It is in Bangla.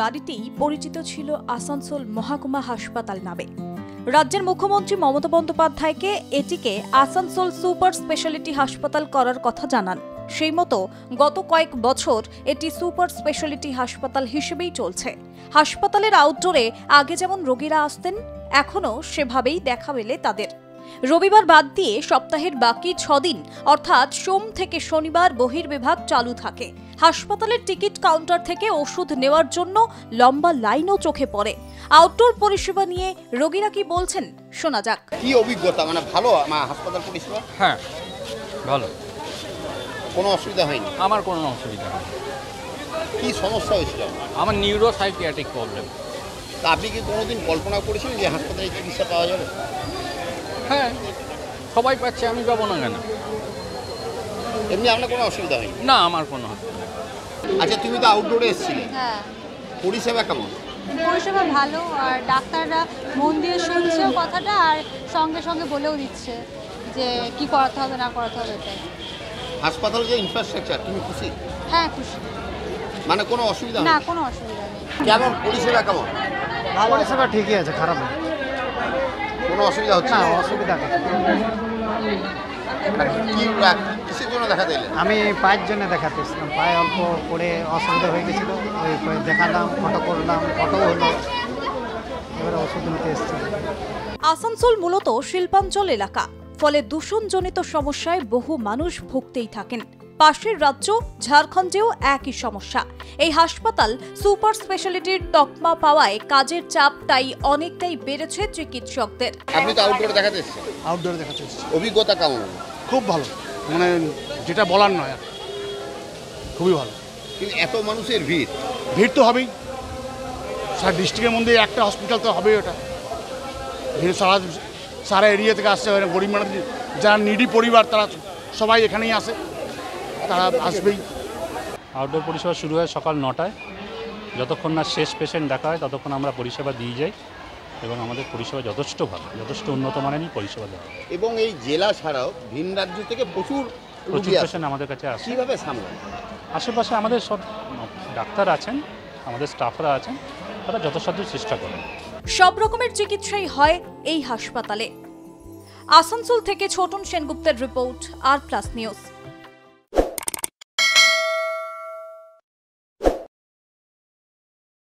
বাড়িতেই পরিচিত ছিল আসানসোল মহকুমা হাসপাতাল নামে। রাজ্যের মুখ্যমন্ত্রী মমতা বন্দ্যোপাধ্যায়কে এটিকে আসানসোল সুপার স্পেশালিটি হাসপাতাল করার কথা জানান। সেই মতো গত কয়েক বছর এটি সুপার স্পেশালিটি হাসপাতাল হিসেবেই চলছে। হাসপাতালের আউটডোরে আগে যেমন রোগীরা আসতেন, এখনও সেভাবেই দেখা মেলে তাদের। রবিবার বাদ দিয়ে সপ্তাহের বাকি 6 দিন অর্থাৎ সোম থেকে শনিবার বহির্বিভাগ চালু থাকে। হাসপাতালের টিকিট কাউন্টার থেকে ওষুধ নেওয়ার জন্য লম্বা লাইনও চোখে পড়ে। আউটডোর পরিষেবা নিয়ে রোগীরা কি বলছেন শোনা যাক। কি অভিজ্ঞতা, মানে ভালো হাসপাতাল পরিষেবা? হ্যাঁ, ভালো, কোনো অসুবিধা হয়নি? আমার কোনো অসুবিধা নেই। কি সমস্যা হয়েছিল? আমার নিউরোসাইকিয়াট্রিক প্রবলেম। তা আপনি কি কোনোদিন কল্পনা করেছিলেন যে হাসপাতালে চিকিৎসা পাওয়া যাবে? হ্যাঁ, সবাই পাচ্ছে, আমি যাবো না কেন? এমনি আপনার কোনো অসুবিধা হয়নি? না, আমার কোনো অসুবিধা। আচ্ছা, তুমি তো আউটডোরে এসেছিলে, হ্যাঁ, পরিষেবা কেমন? পরিষেবা ভালো, আর ডাক্তাররা মন দিয়ে শুনছেও কথাটা, আর সঙ্গে সঙ্গে বলেও দিচ্ছে যে কি করাতে হবে না করাতে হবে। এটাই হাসপাতালের যে ইনফ্রাস্ট্রাকচার, তুমি খুশি? হ্যাঁ, খুশি। মানে কোনো অসুবিধা না, হয়নি? কোনো অসুবিধা নেই। কেমন পরিষেবা কেমন? পরিষেবা ঠিকই আছে, খারাপ না। কোনো অসুবিধা হচ্ছে না? অসুবিধা নেই। কিসের জন্য দেখাতে এলেন? আমি পায়ের জন্য দেখাতে এসেছিলাম। পায়ে অল্প করে অসুবিধা হয়ে গেছিল, ওই দেখালাম, ফটো করলাম, ফটো হলো, এবারে ওষুধ নিতে এসেছি। আসানসোল মূলত শিল্পাঞ্চল এলাকা, ফলে দূষণজনিত সমস্যায় বহু মানুষ ভুগতেই থাকেন। পাশের রাজ্য ঝাড়খণ্ডেও একই সমস্যা। এই হাসপাতাল সুপার স্পেশালিটির তকমা পাওয়ায় কাজের চাপটাই অনেকটাই বেড়েছে চিকিৎসকদের। আপনি তো আউটডোরে দেখাতে এসেছেন, আউটডোরে দেখাতে এসেছি। অভিজ্ঞতা কেমন? খুব ভালো, মানে যেটা বলার নয়, খুবই ভালো। কিন্তু এত মানুষের ভিড় ভিড় তো হবেই, সারা ডিস্ট্রিক্টের মধ্যে একটা হসপিটাল তো হবেই। ওটা ভিড় সারা এরিয়া থেকে আসছে, গরিব মানুষ যারা নিডি পরিবার তারা সবাই এখানেই আসে, তারা আসবেই। আউটডোর পরিষেবা শুরু হয় সকাল 9টায়। যতক্ষণ না শেষ পেশেন্ট দেখা হয় ততক্ষণ আমরা পরিষেবা দিয়ে যাই, এবং আমাদের পরিষেবা যথেষ্ট ভালো, যথেষ্ট উন্নত মানেরই পরিষেবা দেওয়া হয়। এবং এই জেলা ছাড়াও ভিন রাজ্য থেকে প্রচুর পেশেন্ট আমাদের কাছে আসে। কীভাবে সামলান? আশেপাশে আমাদের সব ডাক্তার আছেন, আমাদের স্টাফরা আছেন, তারা যথাসাধ্য চেষ্টা করেন। সব রকমের চিকিৎসাই হয় এই হাসপাতালে। আসানসোল থেকে ছোটন সেনগুপ্তের রিপোর্ট, আর প্লাস নিউজ।